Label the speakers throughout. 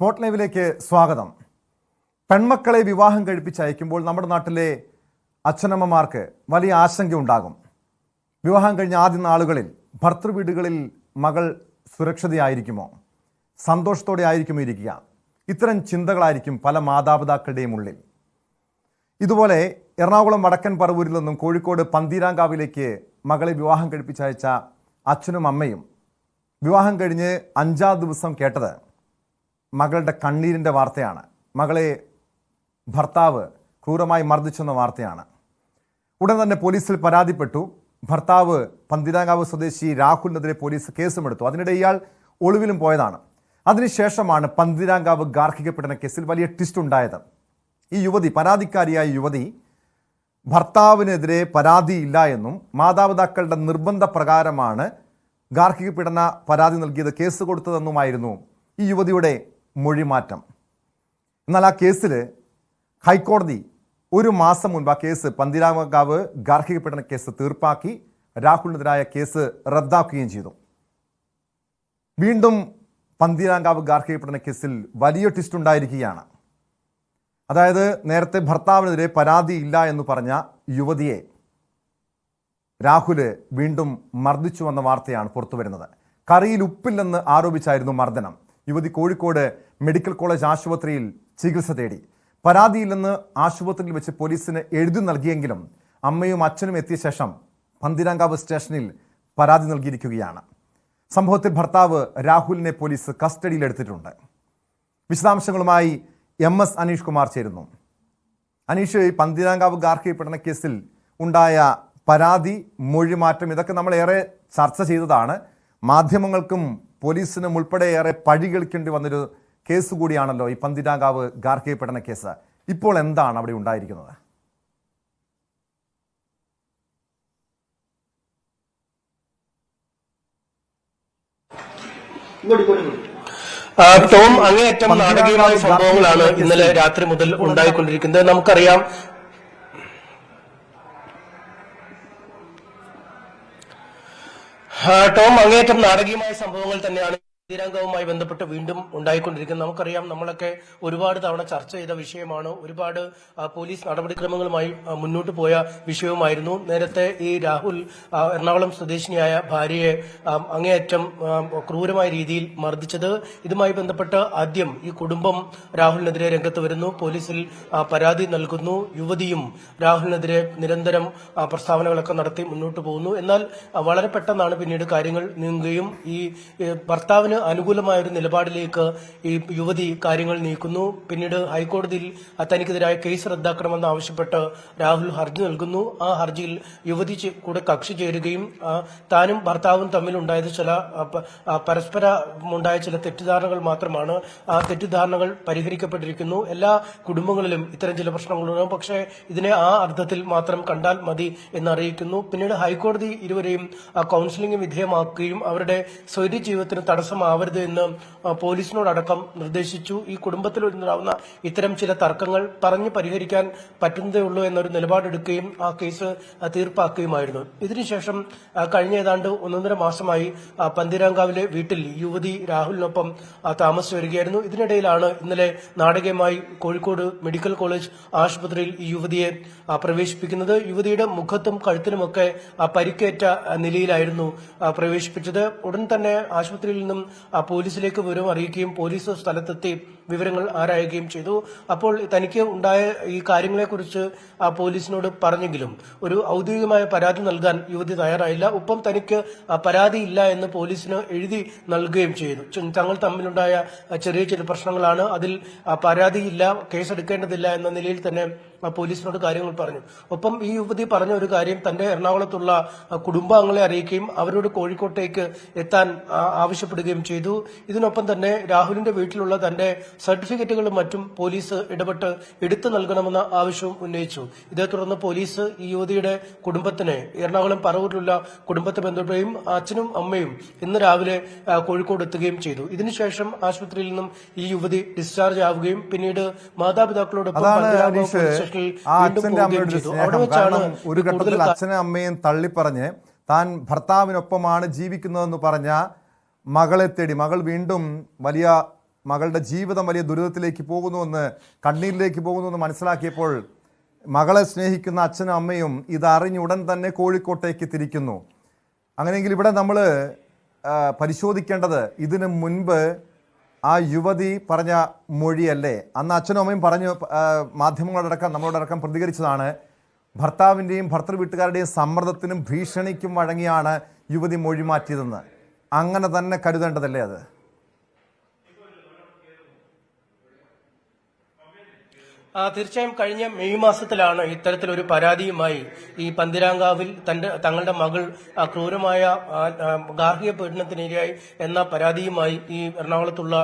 Speaker 1: Spot ലൈവിലേക്ക് സ്വാഗതം. പെൺമക്കളെ വിവാഹം കഴിപ്പിച്ചയക്കുമ്പോൾ നമ്മുടെ നാട്ടിലെ അച്ഛനമ്മമാർക്ക് വലിയ ആശങ്കയുണ്ടാകും. വിവാഹം കഴിഞ്ഞ ആദ്യ നാളുകളിൽ ഭർത്തൃവീടുകളിൽ മകൾ സുരക്ഷിതയായിരിക്കുമോ, സന്തോഷത്തോടെ ആയിരിക്കുമോ ഇരിക്കുക? ഇത്തരം ചിന്തകളായിരിക്കും പല മാതാപിതാക്കളുടെയും ഉള്ളിൽ. ഇതുപോലെ എറണാകുളം വടക്കൻ പറവൂരിൽ നിന്നും കോഴിക്കോട് പന്തീരാങ്കാവിലേക്ക് മകളെ വിവാഹം കഴിപ്പിച്ചയച്ച അച്ഛനും അമ്മയും വിവാഹം കഴിഞ്ഞ് 5-ാം ദിവസം കേട്ടത് മകളുടെ കണ്ണീരിൻ്റെ വാർത്തയാണ്. മകളെ ഭർത്താവ് ക്രൂരമായി മർദ്ദിച്ചെന്ന വാർത്തയാണ്. ഉടൻ തന്നെ പോലീസിൽ പരാതിപ്പെട്ടു. ഭർത്താവ് പന്തീരാങ്കാവ് സ്വദേശി രാഹുലിനെതിരെ പോലീസ് കേസുമെടുത്തു. അതിനിടെ ഇയാൾ ഒളിവിലും പോയതാണ്. അതിനുശേഷമാണ് പന്തീരാങ്കാവ് ഗാർഹിക പീഡന കേസിൽ വലിയ ട്വിസ്റ്റ് ഉണ്ടായത്. ഈ യുവതി, പരാതിക്കാരിയായ യുവതി, ഭർത്താവിനെതിരെ പരാതിയില്ല എന്നും മാതാപിതാക്കളുടെ നിർബന്ധ പ്രകാരമാണ് ഗാർഹിക പീഡന പരാതി നൽകിയത്, കേസ് കൊടുത്തതെന്നുമായിരുന്നു ഈ യുവതിയുടെ മൊഴിമാറ്റം. എന്നാൽ ആ കേസിൽ ഹൈക്കോടതി 1 മാസം മുൻപ് ആ കേസ്, പന്തീരാങ്കാവ് ഗാർഹിക പീഡന കേസ് തീർപ്പാക്കി രാഹുലിനെതിരായ കേസ് റദ്ദാക്കുകയും ചെയ്തു. വീണ്ടും പന്തീരാങ്കാവ് ഗാർഹിക പീഡന കേസിൽ വലിയ ട്വിസ്റ്റ് ഉണ്ടായിരിക്കുകയാണ്. അതായത് നേരത്തെ ഭർത്താവിനെതിരെ പരാതിയില്ല എന്ന് പറഞ്ഞ യുവതിയെ രാഹുല് വീണ്ടും മർദ്ദിച്ചു വന്ന വാർത്തയാണ് പുറത്തു വരുന്നത്. കറിയിൽ ഉപ്പില്ലെന്ന് ആരോപിച്ചായിരുന്നു മർദ്ദനം. യുവതി കോഴിക്കോട് മെഡിക്കൽ കോളേജ് ആശുപത്രിയിൽ ചികിത്സ തേടി. പരാതിയില്ലെന്ന് ആശുപത്രിയിൽ വെച്ച് പോലീസിന് എഴുതി നൽകിയെങ്കിലും അമ്മയും അച്ഛനും എത്തിയ ശേഷം പന്തീരാങ്കാവ് സ്റ്റേഷനിൽ പരാതി നൽകിയിരിക്കുകയാണ്. സംഭവത്തിൽ ഭർത്താവ് രാഹുലിനെ പോലീസ് കസ്റ്റഡിയിലെടുത്തിട്ടുണ്ട്. വിശദാംശങ്ങളുമായി MS അനീഷ് കുമാർ ചേരുന്നു. അനീഷ്, ഈ പന്തീരാങ്കാവ് ഗാർഹിക പീഡന കേസിൽ ഉണ്ടായ പരാതി, മൊഴിമാറ്റം, ഇതൊക്കെ നമ്മൾ ഏറെ ചർച്ച ചെയ്തതാണ്. മാധ്യമങ്ങൾക്കും പോലീസിനും ഉൾപ്പെടെ ഏറെ പഴി കേൾക്കേണ്ടി വന്നൊരു കേസ് കൂടിയാണല്ലോ ഈ പന്തീരാങ്കാവ് ഗാർഹിക പീഡന കേസ്. ഇപ്പോൾ എന്താണ് അവിടെ ഉണ്ടായിരിക്കുന്നത്?
Speaker 2: ടോം, അങ്ങേയറ്റം നാടകീയമായ സംഭവങ്ങളാണ് ഇന്നലെ രാത്രി മുതൽ ഉണ്ടായിക്കൊണ്ടിരിക്കുന്നത്. നമുക്കറിയാം, ടോം, അങ്ങേയറ്റം നാടകീയമായ സംഭവങ്ങൾ തന്നെയാണ് പന്തീരാങ്കാവുമായി ബന്ധപ്പെട്ട് വീണ്ടും ഉണ്ടായിക്കൊണ്ടിരിക്കുന്നത്. നമുക്കറിയാം, നമ്മളൊക്കെ ഒരുപാട് തവണ ചർച്ച ചെയ്ത വിഷയമാണ്. ഒരുപാട് പോലീസ് നടപടിക്രമങ്ങളുമായി മുന്നോട്ട് പോയ വിഷയവുമായിരുന്നു. നേരത്തെ ഈ രാഹുൽ എറണാകുളം സ്വദേശിനിയായ ഭാര്യയെ അങ്ങേയറ്റം ക്രൂരമായ രീതിയിൽ മർദ്ദിച്ചത്. ഇതുമായി ബന്ധപ്പെട്ട് ആദ്യം ഈ കുടുംബം രാഹുലിനെതിരെ രംഗത്ത് വരുന്നു, പോലീസിൽ പരാതി നൽകുന്നു. യുവതിയും രാഹുലിനെതിരെ നിരന്തരം പ്രസ്താവനകളൊക്കെ നടത്തി മുന്നോട്ട് പോകുന്നു. എന്നാൽ വളരെ പെട്ടെന്നാണ് പിന്നീട് കാര്യങ്ങൾ നീങ്ങുകയും ഈ ഭർത്താവിന് അനുകൂലമായ ഒരു നിലപാടിലേക്ക് ഈ യുവതി കാര്യങ്ങൾ നീക്കുന്നു. പിന്നീട് ഹൈക്കോടതിയിൽ തനിക്കെതിരായ കേസ് റദ്ദാക്കണമെന്ന് ആവശ്യപ്പെട്ട് രാഹുൽ ഹർജി നൽകുന്നു. ആ ഹർജിയിൽ യുവതി കൂടെ കക്ഷി ചേരുകയും താനും ഭർത്താവും തമ്മിൽ ഉണ്ടായത് പരസ്പരമുണ്ടായ ചില തെറ്റിദ്ധാരണകൾ മാത്രമാണ്. ആ തെറ്റിദ്ധാരണകൾ പരിഹരിക്കപ്പെട്ടിരിക്കുന്നു. എല്ലാ കുടുംബങ്ങളിലും ഇത്തരം ചില പ്രശ്നങ്ങളുണ്ടാകും, പക്ഷേ ഇതിനെ ആ അർത്ഥത്തിൽ മാത്രം കണ്ടാൽ മതി എന്നറിയിക്കുന്നു. പിന്നീട് ഹൈക്കോടതി ഇരുവരെയും കൌൺസിലിംഗ് വിധേയമാക്കുകയും അവരുടെ സ്വൈര്യ ജീവിതത്തിന് തടസ്സമാവരുത് എന്ന് പോലീസിനോടക്കം നിർദ്ദേശിച്ചു. ഈ കുടുംബത്തിൽ ഉണ്ടാവുന്ന ഇത്തരം ചില തർക്കങ്ങൾ പറഞ്ഞ് പരിഹരിക്കാൻ പറ്റുന്നതേ ഉള്ളൂ എന്നൊരു നിലപാടെടുക്കുകയും ആ കേസ് തീർപ്പാക്കുകയുമായിരുന്നു. ഇതിനുശേഷം കഴിഞ്ഞ ഏതാണ്ട് 1.5 മാസമായി പന്തീരാങ്കാവിലെ വീട്ടിൽ യുവതി രാഹുലിനൊപ്പം താമസിച്ചു വരികയായിരുന്നു. ഇതിനിടയിലാണ് ഇന്നലെ നാടകീയമായി കോഴിക്കോട് മെഡിക്കൽ കോളേജ് ആശുപത്രിയിൽ ഈ യുവതിയെ പ്രവേശിപ്പിക്കുന്നത്. യുവതിയുടെ മുഖത്തും കഴുത്തിനുമൊക്കെ പരിക്കേറ്റ നിലയിലായിരുന്നു പ്രവേശിപ്പിച്ചത്. ഉടൻ തന്നെ ആശുപത്രിയിൽ നിന്നും പോലീസിലേക്ക് വിവരം അറിയിക്കുകയും പോലീസ് സ്ഥലത്തെത്തി വിവരങ്ങൾ ആരായുകയും ചെയ്തു. അപ്പോൾ തനിക്ക് ഉണ്ടായ ഈ കാര്യങ്ങളെക്കുറിച്ച് പോലീസിനോട് പറഞ്ഞെങ്കിലും ഒരു ഔദ്യോഗികമായ പരാതി നൽകാൻ യുവതി തയ്യാറായില്ല. ഒപ്പം തനിക്ക് പരാതിയില്ല എന്ന് പോലീസിന് എഴുതി നൽകുകയും ചെയ്തു. തങ്ങൾ തമ്മിലുണ്ടായ ചെറിയ ചില പ്രശ്നങ്ങളാണ്, അതിൽ പരാതിയില്ല, കേസെടുക്കേണ്ടതില്ല എന്ന നിലയിൽ തന്നെ പോലീസിനോട് കാര്യങ്ങൾ പറഞ്ഞു. ഒപ്പം ഈ യുവതി പറഞ്ഞ ഒരു കാര്യം, തന്റെ എറണാകുളത്തുള്ള കുടുംബാംഗങ്ങളെ അറിയിക്കുകയും അവരോട് കോഴിക്കോട്ടേക്ക് എത്താൻ ആവശ്യപ്പെടുകയും ചെയ്തു. ഇതിനൊപ്പം തന്നെ രാഹുലിന്റെ വീട്ടിലുള്ള തന്റെ സർട്ടിഫിക്കറ്റുകളും മറ്റും പോലീസ് ഇടപെട്ട് എടുത്തു നൽകണമെന്ന ആവശ്യവും ഉന്നയിച്ചു. ഇതേ തുടർന്ന് പോലീസ് ഈ യുവതിയുടെ കുടുംബത്തിന്, എറണാകുളം പറവൂരിലുള്ള കുടുംബത്തെ ബന്ധപ്പെടുകയും അച്ഛനും അമ്മയും ഇന്ന് രാവിലെ കോഴിക്കോട് എത്തുകയും ചെയ്തു. ഇതിനുശേഷം ആശുപത്രിയിൽ നിന്നും ഈ യുവതി ഡിസ്ചാർജ് ആവുകയും പിന്നീട് മാതാപിതാക്കളോടൊപ്പം
Speaker 1: ഒരു ഘട്ടത്തിൽ അച്ഛനും അമ്മയും തള്ളിപ്പറഞ്ഞ് താൻ ഭർത്താവിനൊപ്പമാണ് ജീവിക്കുന്നതെന്ന് പറഞ്ഞ മകളെ തേടി, മകൾ വീണ്ടും വലിയ മകളുടെ ജീവിതം വലിയ ദുരിതത്തിലേക്ക് പോകുന്നുവെന്ന്, കണ്ണീരിലേക്ക് പോകുന്നുവെന്ന് മനസ്സിലാക്കിയപ്പോൾ മകളെ സ്നേഹിക്കുന്ന അച്ഛനും അമ്മയും ഇതറിഞ്ഞുടൻ തന്നെ കോഴിക്കോട്ടേക്ക് തിരിക്കുന്നു. അങ്ങനെയെങ്കിൽ ഇവിടെ നമ്മൾ പരിശോധിക്കേണ്ടത് ഇതിനു മുൻപ് ആ യുവതി പറഞ്ഞ മൊഴിയല്ലേ? അന്ന് അച്ഛനും അമ്മയും പറഞ്ഞു, മാധ്യമങ്ങളടക്കം നമ്മളോടക്കം പ്രതികരിച്ചതാണ്, ഭർത്താവിൻ്റെയും ഭർത്തൃ വീട്ടുകാരുടെയും സമ്മർദ്ദത്തിനും ഭീഷണിക്കും വഴങ്ങിയാണ് യുവതി മൊഴി മാറ്റിയതെന്ന്. അങ്ങനെ തന്നെ കരുതേണ്ടതല്ലേ അത്?
Speaker 2: തീർച്ചയായും കഴിഞ്ഞ മെയ് മാസത്തിലാണ് ഇത്തരത്തിലൊരു പരാതിയുമായി ഈ പന്തിരാങ്കാവിൽ തങ്ങളുടെ മകൾ ക്രൂരമായ ഗാർഹിക പീഡനത്തിനിരയായി എന്ന പരാതിയുമായി ഈ എറണാകുളത്തുള്ള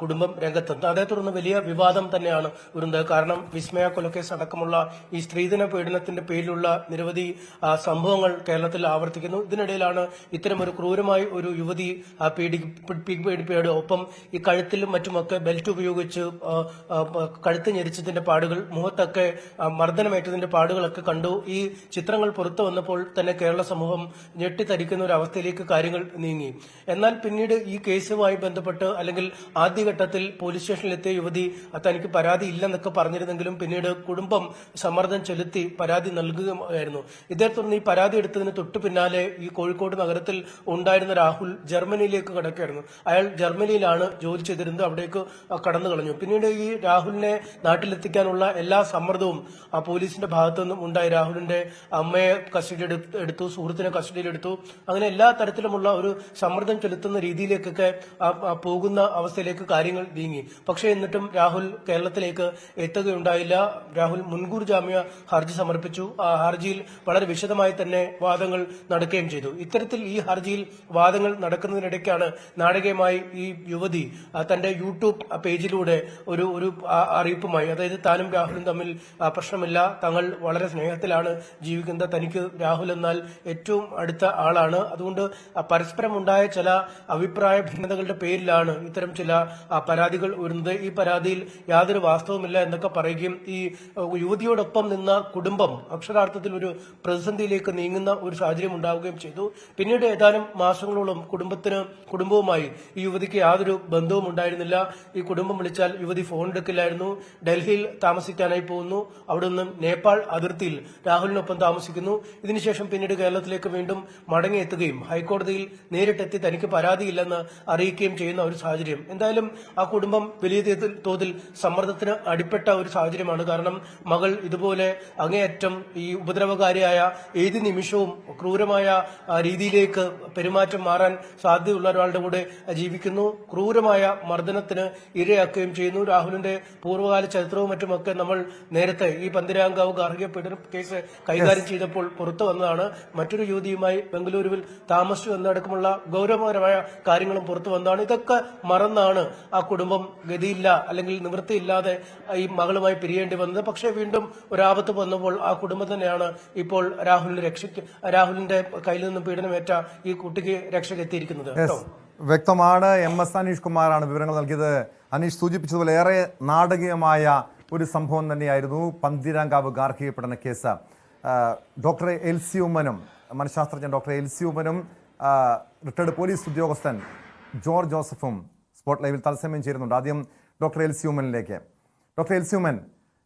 Speaker 2: കുടുംബം രംഗത്തെത്തുന്നത്. അതേ തുടർന്ന് വലിയ വിവാദം തന്നെയാണ് വരുന്നത്. കാരണം വിസ്മയ കൊലക്കേസ് അടക്കമുള്ള ഈ സ്ത്രീധന പീഡനത്തിന്റെ പേരിലുള്ള നിരവധി സംഭവങ്ങൾ കേരളത്തിൽ ആവർത്തിക്കുന്നു. ഇതിനിടയിലാണ് ഇത്തരമൊരു ക്രൂരമായി ഒരു യുവതി പീഡിപ്പിയുടെ ഒപ്പം ഈ കഴുത്തിലും മറ്റുമൊക്കെ ബെൽറ്റ് ഉപയോഗിച്ച് കഴുത്ത് ഞെരിച്ചതിന്റെ പാടുകൾ, മുഖത്തൊക്കെ മർദ്ദനമേറ്റതിന്റെ പാടുകളൊക്കെ കണ്ടു. ഈ ചിത്രങ്ങൾ പുറത്തു വന്നപ്പോൾ തന്നെ കേരള സമൂഹം ഞെട്ടിത്തരിക്കുന്ന ഒരു അവസ്ഥയിലേക്ക് കാര്യങ്ങൾ നീങ്ങി. എന്നാൽ പിന്നീട് ഈ കേസുമായി ബന്ധപ്പെട്ട് അല്ലെങ്കിൽ ആദ്യഘട്ടത്തിൽ പോലീസ് സ്റ്റേഷനിലെത്തിയ യുവതി തനിക്ക് പരാതി ഇല്ലെന്നൊക്കെ പറഞ്ഞിരുന്നെങ്കിലും പിന്നീട് കുടുംബം സമ്മർദ്ദം ചെലുത്തി പരാതി നൽകുകയായിരുന്നു. ഇതേ തുടർന്ന് ഈ പരാതി എടുത്തതിന് തൊട്ടു പിന്നാലെ ഈ കോഴിക്കോട് നഗരത്തിൽ ഉണ്ടായിരുന്ന രാഹുൽ ജർമ്മനിയിലേക്ക് കടക്കുകയായിരുന്നു. അയാൾ ജർമ്മനിയിലാണ് ജോലി ചെയ്തിരുന്നത്, അവിടേക്ക് കടന്നു കളഞ്ഞു. പിന്നീട് ഈ രാഹുലിനെ നാട്ടിലെത്തിക്കാൻ എല്ലാ സമ്മർദ്ദവും പോലീസിന്റെ ഭാഗത്തു നിന്നും ഉണ്ടായി. രാഹുലിന്റെ അമ്മയെ കസ്റ്റഡിയിൽ എടുത്തു, സുഹൃത്തിനെ കസ്റ്റഡിയിലെടുത്തു. അങ്ങനെ എല്ലാ തരത്തിലുമുള്ള ഒരു സമ്മർദ്ദം ചെലുത്തുന്ന രീതിയിലേക്കൊക്കെ പോകുന്ന അവസ്ഥയിലേക്ക് കാര്യങ്ങൾ നീങ്ങി. പക്ഷേ എന്നിട്ടും രാഹുൽ കേരളത്തിലേക്ക് എത്തുകയുണ്ടായില്ല. രാഹുൽ മുൻകൂർ ജാമ്യ ഹർജി സമർപ്പിച്ചു. ആ ഹർജിയിൽ വളരെ വിശദമായി തന്നെ വാദങ്ങൾ നടക്കുകയും ചെയ്തു. ഇത്തരത്തിൽ ഈ ഹർജിയിൽ വാദങ്ങൾ നടക്കുന്നതിനിടയ്ക്കാണ് നാടകീയമായി ഈ യുവതി തന്റെ യൂട്യൂബ് പേജിലൂടെ ഒരു അറിയിപ്പുമായി, അതായത് താനും രാഹുലും തമ്മിൽ പ്രശ്നമില്ല, തങ്ങൾ വളരെ സ്നേഹത്തിലാണ് ജീവിക്കുന്നത്, തനിക്ക് രാഹുൽ എന്നാൽ ഏറ്റവും അടുത്ത ആളാണ്, അതുകൊണ്ട് പരസ്പരം ഉണ്ടായ ചില അഭിപ്രായ ഭിന്നതകളുടെ പേരിലാണ് ഇത്തരം ചില പരാതികൾ വരുന്നത്, ഈ പരാതിയിൽ യാതൊരു വാസ്തവമില്ല എന്നൊക്കെ പറയുകയും ഈ യുവതിയോടൊപ്പം നിന്ന കുടുംബം അക്ഷരാർത്ഥത്തിൽ ഒരു പ്രതിസന്ധിയിലേക്ക് നീങ്ങുന്ന ഒരു സാഹചര്യം ഉണ്ടാവുകയും ചെയ്തു. പിന്നീട് ഏതാനും മാസങ്ങളോളം കുടുംബവുമായി ഈ യുവതിക്ക് യാതൊരു ബന്ധവും ഉണ്ടായിരുന്നില്ല. ഈ കുടുംബം വിളിച്ചാൽ യുവതി ഫോൺ എടുക്കില്ലായിരുന്നു. ഡൽഹിയിൽ താമസിക്കാനായി പോകുന്നു. അവിടെ നിന്നും നേപ്പാൾ അതിർത്തിയിൽ രാഹുലിനൊപ്പം താമസിക്കുന്നു. ഇതിനുശേഷം പിന്നീട് കേരളത്തിലേക്ക് വീണ്ടും മടങ്ങിയെത്തുകയും ഹൈക്കോടതിയിൽ നേരിട്ടെത്തി തനിക്ക് പരാതിയില്ലെന്ന് അറിയിക്കുകയും ചെയ്യുന്ന ഒരു സാഹചര്യം. എന്തായാലും ആ കുടുംബം വലിയ തോതിൽ സമ്മർദ്ദത്തിന് അടിപ്പെട്ട ഒരു സാഹചര്യമാണ്. കാരണം മകൾ ഇതുപോലെ അങ്ങേയറ്റം ഈ ഉപദ്രവകാരിയായ ഏത് നിമിഷവും ക്രൂരമായ രീതിയിലേക്ക് പെരുമാറ്റം മാറാൻ സാധ്യതയുള്ള ഒരാളുടെ കൂടെ ജീവിക്കുന്നു. ക്രൂരമായ മർദ്ദനത്തിന് ഇരയാക്കുകയും ചെയ്യുന്നു. രാഹുലിന്റെ പൂർവ്വകാല ചരിത്രവും മറ്റുമൊക്കെ നമ്മൾ നേരത്തെ ഈ പന്തിരാങ്കാവ് ഗാർഹിക പീഡന കേസ് കൈകാര്യം ചെയ്തപ്പോൾ പുറത്തു വന്നതാണ്. മറ്റൊരു യുവതിയുമായി ബംഗളൂരുവിൽ താമസിച്ചു എന്നടക്കമുള്ള ഗൌരവകരമായ കാര്യങ്ങളും പുറത്തു വന്നതാണ്. ഇതൊക്കെ മറന്നാണ് ആ കുടുംബം ഗതിയില്ല അല്ലെങ്കിൽ നിവൃത്തിയില്ലാതെ ഈ മകളുമായി പിരിയേണ്ടി വന്നത്. പക്ഷേ വീണ്ടും ഒരാപത്ത് വന്നപ്പോൾ ആ കുടുംബം തന്നെയാണ് ഇപ്പോൾ രാഹുലിന്റെ കയ്യിൽ നിന്നും പീഡനമേറ്റ ഈ കുട്ടിക്ക് രക്ഷക്കെത്തിയിരിക്കുന്നത്.
Speaker 1: വ്യക്തമാണ്. MS അനീഷ് കുമാറാണ് വിവരങ്ങൾ നൽകിയത്. അനീഷ് സൂചിപ്പിച്ചതുപോലെ ഏറെ നാടകീയമായ ഒരു സംഭവം തന്നെയായിരുന്നു പന്തിരാങ്കാവ് ഗാർഹിക പീഡന കേസ്. ഡോക്ടർ എൽസി ഉമ്മനും, മനഃശാസ്ത്രജ്ഞൻ ഡോക്ടർ എൽസി ഉമ്മനും റിട്ടയർഡ് പോലീസ് ഉദ്യോഗസ്ഥൻ ജോർജ് ജോസഫും സ്പോട്ട് ലൈവിൽ തത്സമയം ചേരുന്നുണ്ട്. ആദ്യം ഡോക്ടർ എൽസി ഉമ്മനിലേക്ക്. ഡോക്ടർ എൽസി ഉമ്മൻ,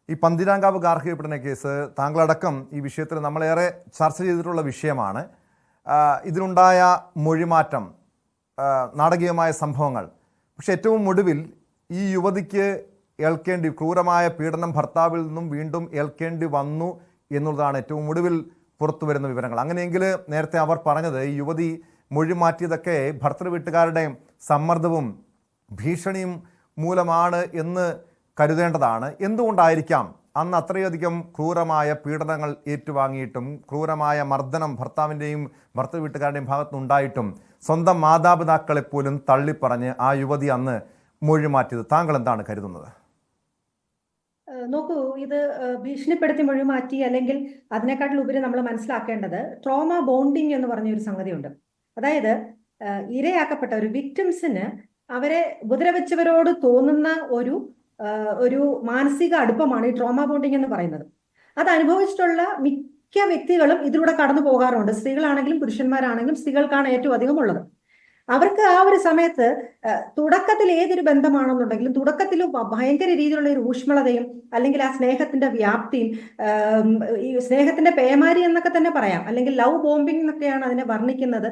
Speaker 1: ഈ പന്തിരാങ്കാവ് ഗാർഹിക പീഡന കേസ് താങ്കളടക്കം ഈ വിഷയത്തിൽ നമ്മളേറെ ചർച്ച ചെയ്തിട്ടുള്ള വിഷയമാണ്. ഇതിനുണ്ടായ മൊഴിമാറ്റം, നാടകീയമായ സംഭവങ്ങൾ, പക്ഷെ ഏറ്റവും ഒടുവിൽ ഈ യുവതിക്ക് ക്രൂരമായ പീഡനം ഭർത്താവിൽ നിന്നും വീണ്ടും ഏൽക്കേണ്ടി വന്നു എന്നുള്ളതാണ് ഏറ്റവും ഒടുവിൽ പുറത്തു വരുന്ന വിവരങ്ങൾ. അങ്ങനെയെങ്കിൽ നേരത്തെ അവർ പറഞ്ഞത് ഈ യുവതി മൊഴി മാറ്റിയതൊക്കെ ഭർത്തൃ വീട്ടുകാരുടെ സമ്മർദ്ദവും ഭീഷണിയും മൂലമാണ് എന്ന് കരുതേണ്ടതാണ്. എന്തുകൊണ്ടായിരിക്കാം അന്ന് അത്രയധികം ക്രൂരമായ പീഡനങ്ങൾ ഏറ്റുവാങ്ങിയിട്ടും ക്രൂരമായ മർദ്ദനം ഭർത്താവിൻ്റെയും ഭർത്തൃ വീട്ടുകാരുടെയും ഭാഗത്തുനിന്നുണ്ടായിട്ടും സ്വന്തം മാതാപിതാക്കളെപ്പോലും തള്ളിപ്പറഞ്ഞ് ആ യുവതി അന്ന് മൊഴി മാറ്റിയത്? താങ്കൾ എന്താണ് കരുതുന്നത്?
Speaker 3: നോക്കൂ, ഇത് ഭീഷണിപ്പെടുത്തി മൊഴി മാറ്റി അല്ലെങ്കിൽ അതിനെക്കാട്ടിൽ ഉപരി നമ്മൾ മനസ്സിലാക്കേണ്ടത് ട്രോമ ബോണ്ടിങ് എന്ന് പറഞ്ഞൊരു സംഗതിയുണ്ട്. അതായത് ഇരയാക്കപ്പെട്ട ഒരു വിക്ടിംസിന് അവരെ ഉപദ്രവിച്ചവരോട് തോന്നുന്ന ഒരു മാനസിക അടുപ്പമാണ് ഈ ട്രോമ ബോണ്ടിങ് എന്ന് പറയുന്നത്. അത് അനുഭവിച്ചിട്ടുള്ള മിക്ക വ്യക്തികളും ഇതിലൂടെ കടന്നു പോകാറുണ്ട്. സ്ത്രീകളാണെങ്കിലും പുരുഷന്മാരാണെങ്കിലും സ്ത്രീകൾക്കാണ് ഏറ്റവും അധികം ഉള്ളത്. അവർക്ക് ആ ഒരു സമയത്ത് തുടക്കത്തിൽ ഏതൊരു ബന്ധമാണെന്നുണ്ടെങ്കിലും തുടക്കത്തിൽ ഭയങ്കര രീതിയിലുള്ള ഒരു ഊഷ്മളതയും അല്ലെങ്കിൽ ആ സ്നേഹത്തിന്റെ വ്യാപ്തിയും ഈ സ്നേഹത്തിന്റെ പേമാരി എന്നൊക്കെ തന്നെ പറയാം, അല്ലെങ്കിൽ ലവ് ബോംബിംഗ് എന്നൊക്കെയാണ് അതിനെ വർണ്ണിക്കുന്നത്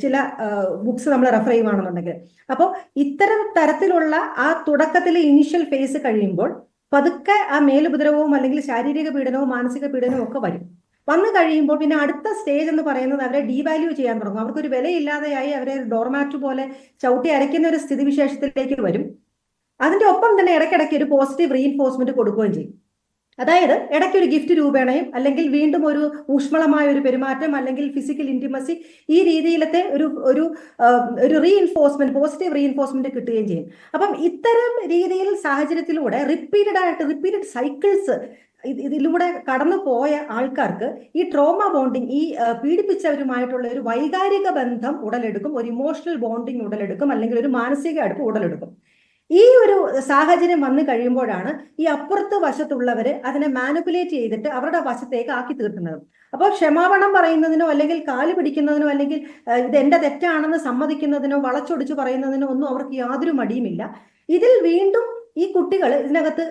Speaker 3: ചില ബുക്സ് നമ്മൾ റെഫർ ചെയ്യുവാണെന്നുണ്ടെങ്കിൽ. അപ്പോൾ ഇത്തരം തരത്തിലുള്ള ആ തുടക്കത്തിലെ ഇനീഷ്യൽ ഫേസ് കഴിയുമ്പോൾ പതുക്കെ ആ മേലുപദ്രവവും അല്ലെങ്കിൽ ശാരീരിക പീഡനവും മാനസിക പീഡനവും ഒക്കെ വന്നു കഴിയുമ്പോൾ പിന്നെ അടുത്ത സ്റ്റേജ് എന്ന് പറയുന്നത് അവരെ ഡീവാല്യൂ ചെയ്യാൻ തുടങ്ങും. അവർക്കൊരു വിലയില്ലാതെയായി അവരെ ഡോർമാറ്റ് പോലെ ചവിട്ടി അരയ്ക്കുന്ന ഒരു സ്ഥിതിവിശേഷത്തിലേക്ക് വരും. അതിന്റെ ഒപ്പം തന്നെ ഇടയ്ക്കിടയ്ക്ക് ഒരു പോസിറ്റീവ് റീഇൻഫോഴ്സ്മെന്റ് കൊടുക്കുകയും ചെയ്യും. അതായത് ഇടയ്ക്ക് ഒരു ഗിഫ്റ്റ് രൂപേണയും അല്ലെങ്കിൽ വീണ്ടും ഒരു ഊഷ്മളമായ ഒരു പെരുമാറ്റം അല്ലെങ്കിൽ ഫിസിക്കൽ ഇന്റിമസി, ഈ രീതിയിലത്തെ ഒരു റീഇൻഫോഴ്സ്മെന്റ്, പോസിറ്റീവ് റീഇൻഫോഴ്സ്മെന്റ് കിട്ടുകയും ചെയ്യും. അപ്പം ഇത്തരം രീതിയിൽ സാഹചര്യത്തിലൂടെ റിപ്പീറ്റഡ് സൈക്കിൾസ് ഇതിലൂടെ കടന്നു പോയ ആൾക്കാർക്ക് ഈ ട്രോമ ബോണ്ടിങ്, ഈ പീഡിപ്പിച്ചവരുമായിട്ടുള്ള ഒരു വൈകാരിക ബന്ധം ഉടലെടുക്കും, ഒരു ഇമോഷണൽ ബോണ്ടിങ് ഉടലെടുക്കും, അല്ലെങ്കിൽ ഒരു മാനസിക അടുപ്പ് ഉടലെടുക്കും. ഈ ഒരു സാഹചര്യം വന്നു കഴിയുമ്പോഴാണ് ഈ അപ്പുറത്ത് വശത്തുള്ളവര് അതിനെ മാനിപ്പുലേറ്റ് ചെയ്തിട്ട് അവരുടെ വശത്തേക്ക് ആക്കി തീർക്കുന്നത്. അപ്പോൾ ക്ഷമാപണം പറയുന്നതിനോ അല്ലെങ്കിൽ കാല് പിടിക്കുന്നതിനോ അല്ലെങ്കിൽ ഇത് എന്റെ തെറ്റാണെന്ന് സമ്മതിക്കുന്നതിനോ വളച്ചൊടിച്ചു പറയുന്നതിനോ ഒന്നും അവർക്ക് യാതൊരു മടിയുമില്ല. ഇതിൽ വീണ്ടും ഈ കുട്ടികൾ ഇതിനകത്ത്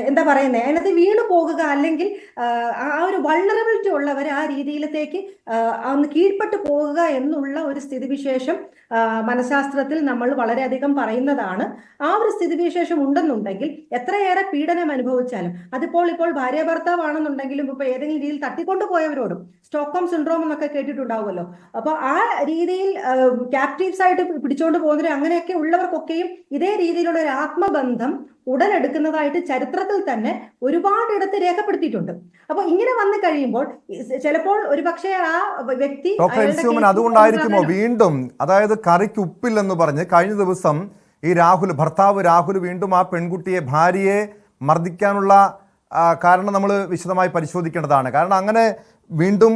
Speaker 3: എന്താ പറയുന്നത്, അതിനകത്ത് വീണു പോകുക, അല്ലെങ്കിൽ ആ ഒരു വൾണറബിലിറ്റി ഉള്ളവർ ആ രീതിയിലത്തേക്ക് ഒന്ന് കീഴ്പ്പെട്ടു പോകുക എന്നുള്ള ഒരു സ്ഥിതിവിശേഷം മനഃശാസ്ത്രത്തിൽ നമ്മൾ വളരെയധികം പറയുന്നതാണ്. ആ ഒരു സ്ഥിതിവിശേഷം ഉണ്ടെന്നുണ്ടെങ്കിൽ എത്രയേറെ പീഡനം അനുഭവിച്ചാലും, ഇപ്പോൾ ഭാര്യ ഭർത്താവാണെന്നുണ്ടെങ്കിലും ഇപ്പൊ ഏതെങ്കിലും രീതിയിൽ തട്ടിക്കൊണ്ടു പോയവരോടും സ്റ്റോക്ക്ഹോം സിൻഡ്രോം എന്നൊക്കെ കേട്ടിട്ടുണ്ടാവുമല്ലോ. അപ്പൊ ആ രീതിയിൽ ക്യാപ്റ്റീവ്സ് ആയിട്ട് പിടിച്ചോണ്ട് പോകുന്നവർ, അങ്ങനെയൊക്കെ ഉള്ളവർക്കൊക്കെയും ഇതേ രീതിയിലുള്ള ഒരു ആത്മബന്ധം ഉടലെടുക്കുന്നതായിട്ട് ചരിത്രത്തിൽ തന്നെ ഒരുപാടിടത്ത് രേഖപ്പെടുത്തിയിട്ടുണ്ട്. അപ്പൊ ഇങ്ങനെ വന്നു കഴിയുമ്പോൾ ചിലപ്പോൾ ഒരുപക്ഷെ ആ വ്യക്തി
Speaker 1: അതുകൊണ്ടായിരിക്കുമോ വീണ്ടും, അതായത് കറിക്ക് ഉപ്പില്ലെന്ന് പറഞ്ഞ് കഴിഞ്ഞ ദിവസം ഈ ഭർത്താവ് രാഹുൽ വീണ്ടും ആ പെൺകുട്ടിയെ, ഭാര്യയെ മർദ്ദിക്കാനുള്ള കാരണം നമ്മൾ വിശദമായി പരിശോധിക്കേണ്ടതാണ്. കാരണം അങ്ങനെ വീണ്ടും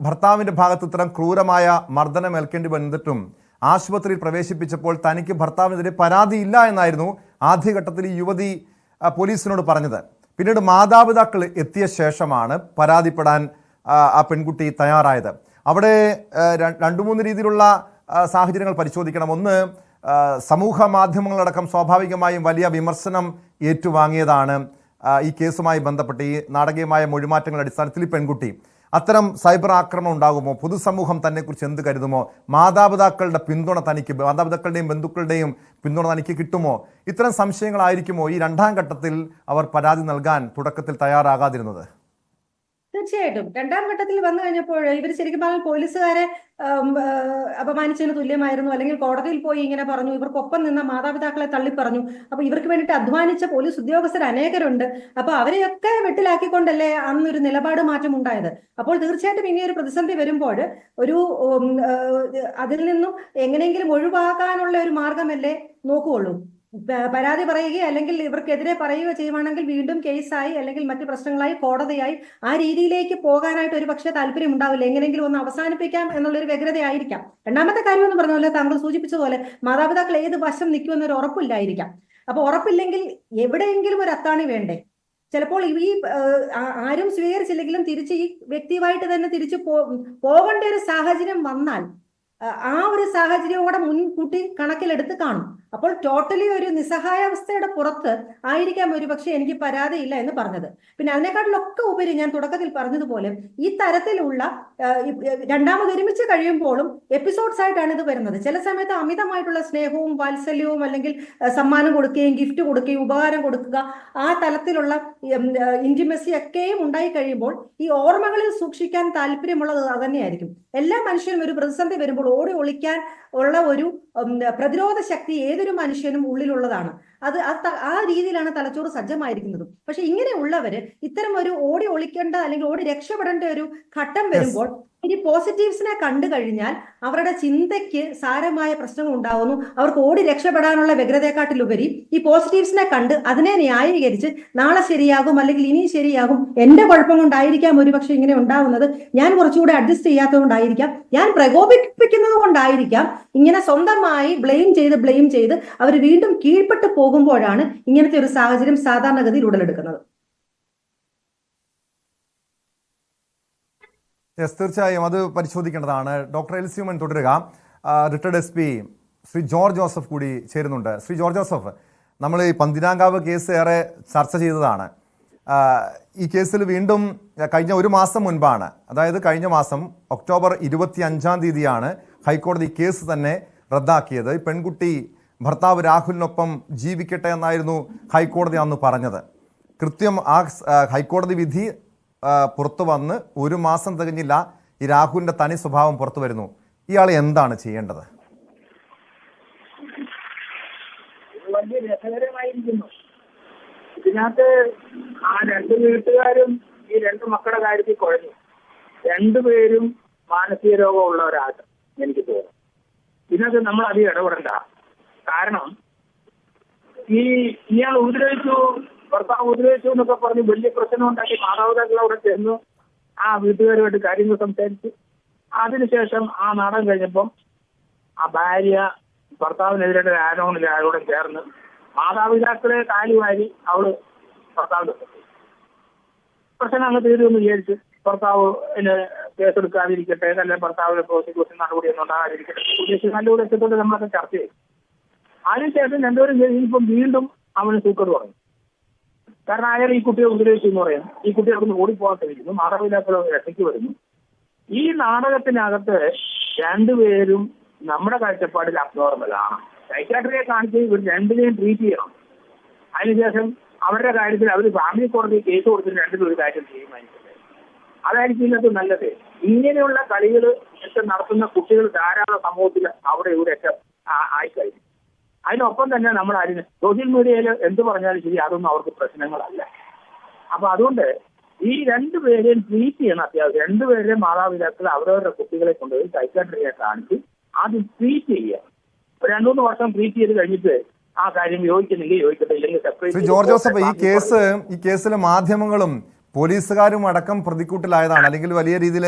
Speaker 1: ഭർത്താവിന്റെ ഭാഗത്ത് ഇത്തരം ക്രൂരമായ മർദ്ദനം ഏൽക്കേണ്ടി വന്നിട്ടും ആശുപത്രിയിൽ പ്രവേശിപ്പിച്ചപ്പോൾ തനിക്ക് ഭർത്താവിനെതിരെ പരാതിയില്ല എന്നായിരുന്നു ആദ്യഘട്ടത്തിൽ ഈ യുവതി പോലീസിനോട് പറഞ്ഞത്. പിന്നീട് മാതാപിതാക്കൾ എത്തിയ ശേഷമാണ് പരാതിപ്പെടാൻ ആ പെൺകുട്ടി തയ്യാറായത്. അവിടെ 2-3 രീതിയിലുള്ള സാഹചര്യങ്ങൾ പരിശോധിക്കണം. ഒന്ന്, സമൂഹ മാധ്യമങ്ങളടക്കം സ്വാഭാവികമായും വലിയ വിമർശനം ഏറ്റുവാങ്ങിയതാണ് ഈ കേസുമായി ബന്ധപ്പെട്ട്. ഈ നാടകീയമായ മൊഴിമാറ്റങ്ങളുടെ അടിസ്ഥാനത്തിൽ ഈ പെൺകുട്ടി, അത്തരം സൈബർ ആക്രമണം ഉണ്ടാകുമോ? പൊതുസമൂഹം തന്നെക്കുറിച്ച് എന്ത് കരുതുമോ? മാതാപിതാക്കളുടെ പിന്തുണ തനിക്ക്, മാതാപിതാക്കളുടെയും ബന്ധുക്കളുടെയും പിന്തുണ തനിക്ക് കിട്ടുമോ? ഇത്തരം സംശയങ്ങളായിരിക്കുമോ ഈ 2ാം ഘട്ടത്തിൽ അവർ പരാതി നൽകാൻ തുടക്കത്തിൽ തയ്യാറാകാതിരുന്നത്?
Speaker 3: തീർച്ചയായിട്ടും 2ാം ഘട്ടത്തിൽ വന്നു കഴിഞ്ഞപ്പോൾ ഇവർ ശരിക്കും പറഞ്ഞാൽ പോലീസുകാരെ അപമാനിച്ചതിന് തുല്യമായിരുന്നു. അല്ലെങ്കിൽ കോടതിയിൽ പോയി ഇങ്ങനെ പറഞ്ഞു, ഇവർക്കൊപ്പം നിന്ന മാതാപിതാക്കളെ തള്ളിപ്പറഞ്ഞു. അപ്പൊ ഇവർക്ക് വേണ്ടിയിട്ട് അധ്വാനിച്ച പോലീസ് ഉദ്യോഗസ്ഥർ അനേകരുണ്ട്. അപ്പൊ അവരെയൊക്കെ വെട്ടിലാക്കിക്കൊണ്ടല്ലേ അന്നൊരു നിലപാട് മാറ്റം ഉണ്ടായത്. അപ്പോൾ തീർച്ചയായിട്ടും ഇനി ഒരു പ്രതിസന്ധി വരുമ്പോൾ അതിൽ നിന്നും എങ്ങനെയെങ്കിലും ഒഴിവാക്കാനുള്ള ഒരു മാർഗമല്ലേ നോക്കുകയുള്ളൂ. പരാതി പറയുകയോ അല്ലെങ്കിൽ ഇവർക്കെതിരെ പറയുകയോ ചെയ്യുവാണെങ്കിൽ വീണ്ടും കേസായി അല്ലെങ്കിൽ മറ്റു പ്രശ്നങ്ങളായി കോടതിയായി ആ രീതിയിലേക്ക് പോകാനായിട്ട് ഒരു പക്ഷേ താല്പര്യം ഉണ്ടാവില്ല. എങ്ങനെയെങ്കിലും ഒന്ന് അവസാനിപ്പിക്കാം എന്നുള്ളൊരു വ്യഗ്രതയായിരിക്കാം. 2ാമത്തെ കാര്യം എന്ന് പറഞ്ഞ പോലെ താങ്കൾ സൂചിപ്പിച്ചതുപോലെ മാതാപിതാക്കൾ ഏത് വശം നിൽക്കുമെന്നൊരു ഉറപ്പില്ലായിരിക്കാം. അപ്പൊ ഉറപ്പില്ലെങ്കിൽ എവിടെയെങ്കിലും ഒരു അത്താണി വേണ്ടേ? ചിലപ്പോൾ ഈ ആരും സ്വീകരിച്ചില്ലെങ്കിലും തിരിച്ച് ഈ വ്യക്തിയുമായിട്ട് തന്നെ തിരിച്ചു പോകേണ്ട ഒരു സാഹചര്യം വന്നാൽ ആ ഒരു സാഹചര്യവും കൂടെ മുൻകൂട്ടി കണക്കിലെടുത്ത് കാണും. അപ്പോൾ ടോട്ടലി ഒരു നിസ്സഹായാവസ്ഥയുടെ പുറത്ത് ആയിരിക്കാം ഒരു പക്ഷെ എനിക്ക് പരാതിയില്ല എന്ന് പറഞ്ഞത്. പിന്നെ അതിനെക്കാട്ടിലൊക്കെ ഉപരി ഞാൻ തുടക്കത്തിൽ പറഞ്ഞതുപോലെ ഈ തരത്തിലുള്ള 2ാമത് ഒരുമിച്ച് കഴിയുമ്പോഴും എപ്പിസോഡ്സ് ആയിട്ടാണ് ഇത് വരുന്നത്. ചില സമയത്ത് അമിതമായിട്ടുള്ള സ്നേഹവും വാത്സല്യവും അല്ലെങ്കിൽ സമ്മാനം കൊടുക്കുകയും ഗിഫ്റ്റ് കൊടുക്കുകയും ഉപകാരം കൊടുക്കുക, ആ തലത്തിലുള്ള ഇന്റിമസി ഒക്കെയും ഉണ്ടായി കഴിയുമ്പോൾ ഈ ഓർമ്മകളിൽ സൂക്ഷിക്കാൻ താല്പര്യമുള്ളത് അതന്നെയായിരിക്കും. എല്ലാ മനുഷ്യനും ഒരു പ്രതിസന്ധി വരുമ്പോൾ ഓടി ഒളിക്കാൻ ഉള്ള ഒരു പ്രതിരോധ ശക്തി ഏതൊരു മനുഷ്യനും ഉള്ളിലുള്ളതാണ്. അത് ആ രീതിയിലാണ് തലച്ചോറ് സജ്ജമായിരിക്കുന്നത്. പക്ഷെ ഇങ്ങനെയുള്ളവര് ഇത്തരം ഒരു ഓടി ഒളിക്കേണ്ട അല്ലെങ്കിൽ ഓടി രക്ഷപ്പെടേണ്ട ഒരു ഘട്ടം വരുമ്പോൾ ഇനി പോസിറ്റീവ്സിനെ കണ്ടു കഴിഞ്ഞാൽ അവരുടെ ചിന്തയ്ക്ക് സാരമായ പ്രശ്നങ്ങൾ ഉണ്ടാകുന്നു. അവർക്ക് ഓടി രക്ഷപ്പെടാനുള്ള വ്യഗ്രതയെക്കാട്ടിലുപരി ഈ പോസിറ്റീവ്സിനെ കണ്ട് അതിനെ ന്യായീകരിച്ച് നാളെ ശരിയാകും അല്ലെങ്കിൽ ഇനി ശരിയാകും, എന്റെ കുഴപ്പം കൊണ്ടായിരിക്കാം ഒരുപക്ഷെ ഇങ്ങനെ ഉണ്ടാവുന്നത്, ഞാൻ കുറച്ചുകൂടെ അഡ്ജസ്റ്റ് ചെയ്യാത്തത് കൊണ്ടായിരിക്കാം, ഞാൻ പ്രകോപിപ്പിക്കുന്നത് കൊണ്ടായിരിക്കാം, ഇങ്ങനെ സ്വന്തമായി ബ്ലെയിം ചെയ്ത് അവർ വീണ്ടും കീഴ്പ്പെട്ട് പോകുമ്പോഴാണ് ഇങ്ങനത്തെ ഒരു സാഹചര്യം സാധാരണഗതിയിൽ ഉടലെടുക്കുന്നത്.
Speaker 1: യെസ്, തീർച്ചയായും അത് പരിശോധിക്കേണ്ടതാണ്. ഡോക്ടർ എൽസ്യൂമൻ തുടരുക. Retired SP Shri George Joseph കൂടി ചേരുന്നുണ്ട്. ശ്രീ ജോർജ് ജോസഫ്, നമ്മൾ ഈ പന്തീരാങ്കാവ് കേസ് ഏറെ ചർച്ച ചെയ്തതാണ്. ഈ കേസിൽ വീണ്ടും കഴിഞ്ഞ ഒരു മാസം മുൻപാണ്, അതായത് കഴിഞ്ഞ മാസം ഒക്ടോബർ 25-ാം തീയതിയാണ് ഹൈക്കോടതി കേസ് തന്നെ റദ്ദാക്കിയത്. ഈ പെൺകുട്ടി ഭർത്താവ് രാഹുലിനൊപ്പം ജീവിക്കട്ടെ എന്നായിരുന്നു ഹൈക്കോടതി അന്ന് പറഞ്ഞത്. കൃത്യം ആ ഹൈക്കോടതി വിധി പുറത്തു വന്ന് ഒരു മാസം തികഞ്ഞില്ല, ഈ രാഹുലിന്റെ തനി സ്വഭാവം പുറത്തു വരുന്നു. ഇയാൾ എന്താണ് ചെയ്യേണ്ടത്?
Speaker 4: വലിയ രസകരമായിരിക്കുന്നു. ഇതിനകത്ത് ആ രണ്ട് വീട്ടുകാരും ഈ രണ്ട് മക്കളുടെ കാര്യത്തിൽ കുഴഞ്ഞു. രണ്ടുപേരും മാനസിക രോഗമുള്ളവരാണ് എനിക്ക് തോന്നുന്നു. ഇതിനകത്ത് നമ്മൾ അധികം ഇടപെടണ്ട. കാരണം ഇയാൾ ഉപദ്രവിച്ചു, ഭർത്താവ് ഉപദ്രവിച്ചു എന്നൊക്കെ പറഞ്ഞ് വലിയ പ്രശ്നം ഉണ്ടാക്കി മാതാപിതാക്കൾ അവിടെ ചെന്നു ആ വീട്ടുകാരുമായിട്ട് കാര്യങ്ങൾ സംസാരിച്ചു. അതിനുശേഷം ആ നാടകം കഴിഞ്ഞപ്പം ആ ഭാര്യ ഭർത്താവിനെതിരായിട്ട് ആരോപണമില്ല ആരോടെ ചേർന്ന് മാതാപിതാക്കളെ കാലുവാരി അവള് ഭർത്താവിന്റെ പ്രശ്നം അങ്ങ് തീരുമെന്ന് വിചാരിച്ചു. ഭർത്താവ് കേസെടുക്കാതിരിക്കട്ടെ, അല്ലെങ്കിൽ ഭർത്താവിന്റെ പ്രോസിക്യൂഷൻ നടപടിയൊന്നും ഉണ്ടാകാതിരിക്കട്ടെ ഉദ്ദേശിച്ച് നല്ല ഉദ്ദേശത്തോടെ നമ്മളൊക്കെ ചർച്ച ചെയ്തു. അതിനുശേഷം രണ്ടുപേരും കഴിഞ്ഞപ്പം വീണ്ടും അവന് സൂക്കർ തുടങ്ങി. കാരണം അയാൾ ഈ കുട്ടിയെ ഉപദ്രവിച്ചു എന്ന് പറയുന്നു. ഈ കുട്ടി അവിടെ ഓടിപ്പോകാത്തിരിക്കുന്നു, മാതാപിതാക്കൾ രക്ഷയ്ക്ക് വരുന്നു. ഈ നാടകത്തിനകത്ത് രണ്ടുപേരും നമ്മുടെ കാഴ്ചപ്പാടിൽ അബ്നോർമലാണ്. സൈക്കാട്രിയെ കാണിച്ച് ഇവർ രണ്ടിനെയും ട്രീറ്റ് ചെയ്യണം. അതിനുശേഷം അവരുടെ കാര്യത്തിൽ അവർ ഫാമിലി കോടതി കേസ് കൊടുത്തിട്ട് രണ്ടിലും ഒരു കാര്യം തീരുമാനിക്കുന്നത് അതായിരിക്കും ഇതിനകത്ത് നല്ലത്. ഇങ്ങനെയുള്ള കളികൾ ഒക്കെ നടത്തുന്ന കുട്ടികൾ ധാരാളം സമൂഹത്തിൽ അവിടെ ഇവിടെയൊക്കെ ആയിക്കഴിഞ്ഞു. അതിനൊപ്പം തന്നെ നമ്മൾ സോഷ്യൽ മീഡിയയിൽ എന്ത് പറഞ്ഞാലും ശരി, അതൊന്നും അവർക്ക് പ്രശ്നങ്ങളല്ല. അപ്പൊ അതുകൊണ്ട് ഈ രണ്ടുപേരെയും ട്രീറ്റ് ചെയ്യണം. അത്യാവശ്യം രണ്ടുപേരുടെയും മാതാപിതാക്കൾ അവരവരുടെ കുട്ടികളെ കൊണ്ടുപോയി സൈക്കാട്രിയെ കാണിച്ച് ആദ്യം ട്രീറ്റ് ചെയ്യുക. 2-3 വർഷം ട്രീറ്റ് ചെയ്ത് കഴിഞ്ഞിട്ട് ആ കാര്യം യോജിക്കുന്നെങ്കിൽ യോജിക്കട്ടെ, ഇല്ലെങ്കിൽ സെപ്പറേറ്റ്.
Speaker 1: ശ്രീ ജോർജ് ജോസഫ്, ഈ കേസിലെ മാധ്യമങ്ങളും പോലീസുകാരും അടക്കം പ്രതിക്കൂട്ടിലായതാണ്, അല്ലെങ്കിൽ വലിയ രീതിയിൽ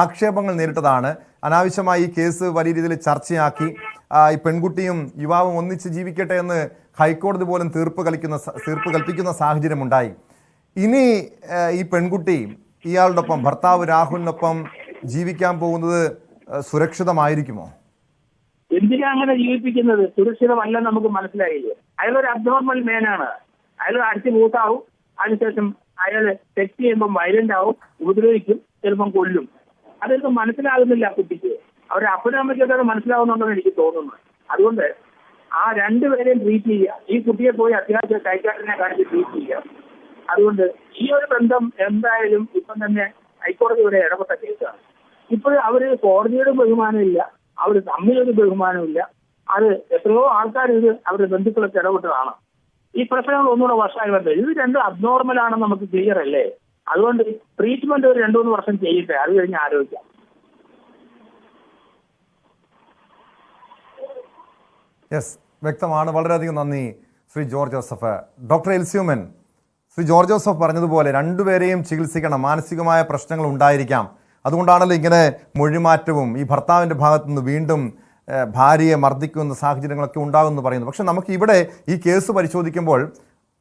Speaker 1: ആക്ഷേപങ്ങൾ നേരിട്ടതാണ്. അനാവശ്യമായി ഈ കേസ് വലിയ രീതിയിൽ ചർച്ചയാക്കി. ഈ പെൺകുട്ടിയും യുവാവും ഒന്നിച്ച് ജീവിക്കട്ടെ എന്ന് ഹൈക്കോടതി പോലും തീർപ്പ് കൽപ്പിക്കുന്ന സാഹചര്യമുണ്ടായി. ഇനി ഈ പെൺകുട്ടി ഇയാളുടെ ഭർത്താവ് രാഹുലിനൊപ്പം ജീവിക്കാൻ പോകുന്നത് സുരക്ഷിതമായിരിക്കുമോ?
Speaker 4: എന്തിനാ അങ്ങനെ ജീവിപ്പിക്കുന്നത്? സുരക്ഷിതമല്ലെന്ന് നമുക്ക് മനസ്സിലായില്ലേ. അയാളൊരു അബ്നോർമൽ മേനാണ്. അയാൾ അടിച്ചു പൂത്താവും. അതിനുശേഷം അയാൾ തെറ്റ് ചെയ്യുമ്പോൾ വയലന്റ് ആവും, ഉപദ്രവിക്കും, ചിലപ്പം കൊല്ലും. അതൊന്നും മനസ്സിലാകുന്നില്ല കുട്ടിക്ക്. അവരുടെ അപ്പനമ്മയ്ക്കൊക്കെ അത് മനസ്സിലാവുന്നുണ്ടെന്ന് എനിക്ക് തോന്നുന്നു. അതുകൊണ്ട് ആ രണ്ടുപേരെയും ട്രീറ്റ് ചെയ്യുക. ഈ കുട്ടിയെ പോയി അത്യാവശ്യം സൈക്കാട്രിനെ കാണിച്ച് ട്രീറ്റ് ചെയ്യുക. അതുകൊണ്ട് ഈ ഒരു ബന്ധം എന്തായാലും ഇപ്പം തന്നെ ഹൈക്കോടതി ഇവിടെ ഇടപെട്ട കേസാണ്. ഇപ്പോഴും അവര് കോടതിയുടെ ബഹുമാനമില്ല, അവർ തമ്മിലൊരു ബഹുമാനമില്ല. അത് എത്രയോ ആൾക്കാർ ഇത് അവരുടെ ബന്ധുക്കളൊക്കെ ഇടപെട്ടതാണ്. ഈ പ്രശ്നങ്ങൾ ഒന്നുകൂടെ വർഷമായി വന്നത് ഇത് രണ്ടും അബ്നോർമൽ ആണെന്ന് നമുക്ക് ക്ലിയർ അല്ലേ. അതുകൊണ്ട് ട്രീറ്റ്മെന്റ് ഒരു 2-3 വർഷം ചെയ്യട്ടെ, അത് കഴിഞ്ഞ് ആലോചിക്കാം.
Speaker 1: യെസ്, വ്യക്തമാണ്. വളരെയധികം നന്ദി ശ്രീ ജോർജ് ജോസഫ്. ഡോക്ടർ എൽസ്യൂമൻ, ശ്രീ ജോർജ് ജോസഫ് പറഞ്ഞതുപോലെ രണ്ടുപേരെയും ചികിത്സിക്കണം. മാനസികമായ പ്രശ്നങ്ങൾ ഉണ്ടായിരിക്കാം. അതുകൊണ്ടാണല്ലോ ഇങ്ങനെ മൊഴിമാറ്റവും ഈ ഭർത്താവിൻ്റെ ഭാഗത്തു നിന്ന് വീണ്ടും ഭാര്യയെ മർദ്ദിക്കുന്ന സാഹചര്യങ്ങളൊക്കെ ഉണ്ടാകുമെന്ന് പറയുന്നു. പക്ഷെ നമുക്ക് ഇവിടെ ഈ കേസ് പരിശോധിക്കുമ്പോൾ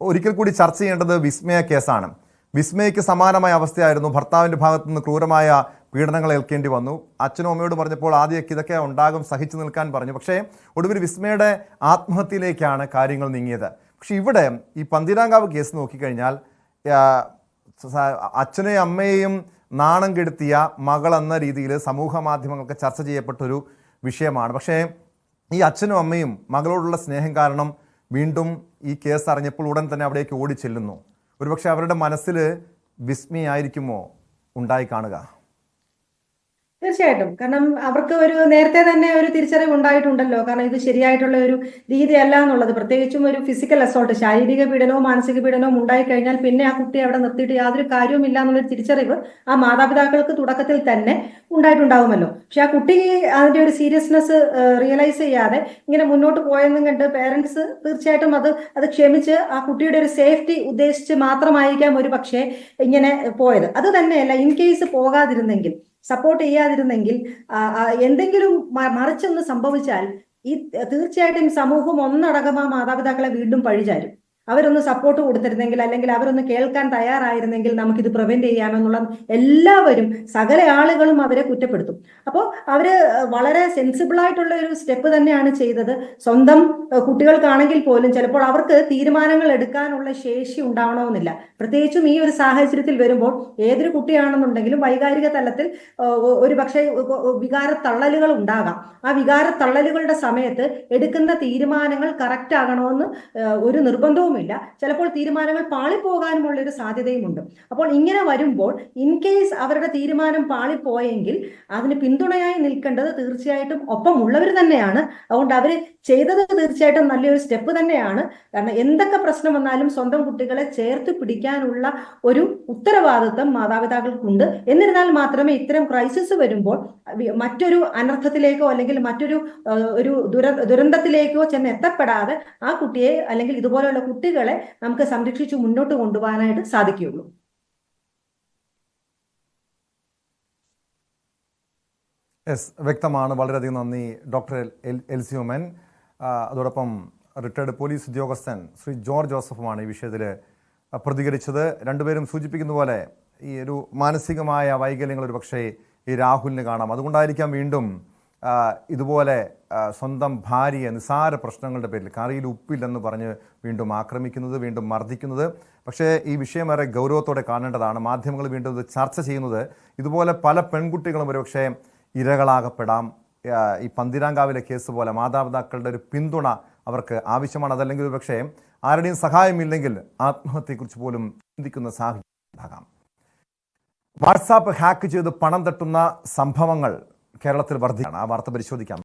Speaker 1: ഒരിക്കൽ കൂടി ചർച്ച ചെയ്യേണ്ടത് വിസ്മയ കേസാണ്. വിസ്മയയ്ക്ക് സമാനമായ അവസ്ഥയായിരുന്നു. ഭർത്താവിൻ്റെ ഭാഗത്തു നിന്ന് ക്രൂരമായ പീഡനങ്ങൾ ഏൽക്കേണ്ടി വന്നു. അച്ഛനും അമ്മയോട് പറഞ്ഞപ്പോൾ ആദ്യമൊക്കെ ഇതൊക്കെ ഉണ്ടാകും, സഹിച്ചു നിൽക്കാൻ പറഞ്ഞു. പക്ഷേ ഒടുവിൽ വിസ്മയുടെ ആത്മഹത്യയിലേക്കാണ് കാര്യങ്ങൾ നീങ്ങിയത്. പക്ഷെ ഇവിടെ ഈ പന്തീരാങ്കാവ് കേസ് നോക്കിക്കഴിഞ്ഞാൽ അച്ഛനെയും അമ്മയെയും നാണം കെടുത്തിയ മകൾ എന്ന രീതിയിൽ സമൂഹ മാധ്യമങ്ങൾക്ക് ചർച്ച ചെയ്യപ്പെട്ടൊരു വിഷയമാണ്. പക്ഷേ ഈ അച്ഛനും അമ്മയും മകളോടുള്ള സ്നേഹം കാരണം വീണ്ടും ഈ കേസ് അറിഞ്ഞപ്പോൾ ഉടൻ തന്നെ അവിടേക്ക് ഓടിച്ചെല്ലുന്നു. ഒരുപക്ഷെ അവരുടെ മനസ്സിൽ വിസ്മയായിരിക്കുമോ ഉണ്ടായി കാണുക?
Speaker 3: തീർച്ചയായിട്ടും. കാരണം അവർക്ക് ഒരു നേരത്തെ തന്നെ ഒരു തിരിച്ചറിവ് ഉണ്ടായിട്ടുണ്ടല്ലോ. കാരണം ഇത് ശരിയായിട്ടുള്ള ഒരു രീതിയല്ല എന്നുള്ളത്. പ്രത്യേകിച്ചും ഒരു ഫിസിക്കൽ അസോൾട്ട്, ശാരീരിക പീഡനവും മാനസിക പീഡനവും ഉണ്ടായിക്കഴിഞ്ഞാൽ പിന്നെ ആ കുട്ടിയെ അവിടെ നിർത്തിയിട്ട് യാതൊരു കാര്യവുമില്ല എന്നുള്ളൊരു തിരിച്ചറിവ് ആ മാതാപിതാക്കൾക്ക് തുടക്കത്തിൽ തന്നെ ഉണ്ടായിട്ടുണ്ടാവുമല്ലോ. പക്ഷെ ആ കുട്ടി അതിന്റെ ഒരു സീരിയസ്നെസ് റിയലൈസ് ചെയ്യാതെ ഇങ്ങനെ മുന്നോട്ട് പോയെന്നും കണ്ട് പേരൻസ് തീർച്ചയായിട്ടും അത് ക്ഷമിച്ച് ആ കുട്ടിയുടെ ഒരു സേഫ്റ്റി ഉദ്ദേശിച്ച് മാത്രമായിരിക്കാം ഒരു പക്ഷേ ഇങ്ങനെ പോയത്. അത് തന്നെയല്ല, ഇൻ കേസ് പോകാതിരുന്നെങ്കിൽ, സപ്പോർട്ട് ചെയ്യാതിരുന്നെങ്കിൽ, എന്തെങ്കിലും മറിച്ചൊന്ന് സംഭവിച്ചാൽ ഈ തീർച്ചയായിട്ടും സമൂഹം ഒന്നടങ്കം ആ മാതാപിതാക്കളെ വീണ്ടും പഴിചാരും. അവരൊന്ന് സപ്പോർട്ട് കൊടുത്തിരുന്നെങ്കിൽ, അല്ലെങ്കിൽ അവരൊന്ന് കേൾക്കാൻ തയ്യാറായിരുന്നെങ്കിൽ നമുക്കിത് പ്രിവെന്റ് ചെയ്യാമെന്നുള്ള എല്ലാവരും, സകല ആളുകളും അവരെ കുറ്റപ്പെടുത്തും. അപ്പോൾ അവര് വളരെ സെൻസിബിൾ ആയിട്ടുള്ള ഒരു സ്റ്റെപ്പ് തന്നെയാണ് ചെയ്തത്. സ്വന്തം കുട്ടികൾക്കാണെങ്കിൽ പോലും ചിലപ്പോൾ അവർക്ക് തീരുമാനങ്ങൾ എടുക്കാനുള്ള ശേഷി ഉണ്ടാവണമെന്നില്ല. പ്രത്യേകിച്ചും ഈ ഒരു സാഹചര്യത്തിൽ വരുമ്പോൾ ഏതൊരു കുട്ടിയാണെന്നുണ്ടെങ്കിലും വൈകാരിക തലത്തിൽ ഒരു പക്ഷേ വികാര തള്ളലുകൾ ഉണ്ടാകാം. ആ വികാര തള്ളലുകളുടെ സമയത്ത് എടുക്കുന്ന തീരുമാനങ്ങൾ കറക്റ്റ് ആകണമെന്ന് ഒരു നിർബന്ധവുമില്ല. ചിലപ്പോൾ തീരുമാനങ്ങൾ പാളിപ്പോകാനുമുള്ള ഒരു സാധ്യതയുമുണ്ട്. അപ്പോൾ ഇങ്ങനെ വരുമ്പോൾ ഇൻ കേസ് അവരുടെ തീരുമാനം പാളിപ്പോയെങ്കിൽ അതിന് പിന്തുണയായി നിൽക്കേണ്ടത് തീർച്ചയായിട്ടും ഒപ്പമുള്ളവർ തന്നെയാണ്. അതുകൊണ്ട് അവർ ചെയ്തത് തീർച്ചയായിട്ടും നല്ലൊരു സ്റ്റെപ്പ് തന്നെയാണ്. കാരണം എന്തൊക്കെ പ്രശ്നം വന്നാലും സ്വന്തം കുട്ടികളെ ചേർത്ത് പിടിക്കാനുള്ള ഒരു ഉത്തരവാദിത്വം മാതാപിതാക്കൾക്കുണ്ട്. എന്നിരുന്നാൽ മാത്രമേ ഇത്തരം ക്രൈസിസ് വരുമ്പോൾ മറ്റൊരു അനർത്ഥത്തിലേക്കോ അല്ലെങ്കിൽ മറ്റൊരു ദുരന്തത്തിലേക്കോ ചെന്ന് എത്തപ്പെടാതെ ആ കുട്ടിയെ അല്ലെങ്കിൽ ഇതുപോലെയുള്ള കുട്ടികളെ നമുക്ക് സംരക്ഷിച്ച് മുന്നോട്ട് കൊണ്ടുപോകാനായിട്ട് സാധിക്കുകയുള്ളൂ.
Speaker 1: വ്യക്തമാണ്. വളരെയധികം നന്ദി ഡോക്ടർ എൽസി ഉമ്മൻ. അതോടൊപ്പം റിട്ടയർഡ് പോലീസ് ഉദ്യോഗസ്ഥൻ ശ്രീ ജോർജ് ജോസഫുമാണ് ഈ വിഷയത്തിൽ പ്രതികരിച്ചത്. രണ്ടുപേരും സൂചിപ്പിക്കുന്ന പോലെ ഈ ഒരു മാനസികമായ വൈകല്യങ്ങൾ ഒരു പക്ഷേ ഈ രാഹുലിന് കാണാം. അതുകൊണ്ടായിരിക്കാം വീണ്ടും ഇതുപോലെ സ്വന്തം ഭാര്യയെ നിസാര പ്രശ്നങ്ങളുടെ പേരിൽ കറിയിൽ ഉപ്പില്ലെന്ന് പറഞ്ഞ് വീണ്ടും ആക്രമിക്കുന്നത്, വീണ്ടും മർദ്ദിക്കുന്നത്. പക്ഷേ ഈ വിഷയമേറെ ഗൗരവത്തോടെ കാണേണ്ടതാണ്. മാധ്യമങ്ങൾ വീണ്ടും ഇത് ചർച്ച ചെയ്യുന്നത് ഇതുപോലെ പല പെൺകുട്ടികളും ഒരുപക്ഷെ ഇരകളാകപ്പെടാം. ഈ പന്തിരാങ്കാവിലെ കേസ് പോലെ മാതാപിതാക്കളുടെ ഒരു പിന്തുണ അവർക്ക് ആവശ്യമാണ്. അതല്ലെങ്കിൽ ഒരുപക്ഷെ ആരുടെയും സഹായമില്ലെങ്കിൽ ആത്മഹത്യയെക്കുറിച്ച് പോലും ചിന്തിക്കുന്ന സാഹചര്യം ഉണ്ടാകാം. വാട്സാപ്പ് ഹാക്ക് ചെയ്ത് പണം തട്ടുന്ന സംഭവങ്ങൾ കേരളത്തിൽ വർദ്ധിക്കുകയാണ്. ആ വാർത്ത പരിശോധിക്കാം.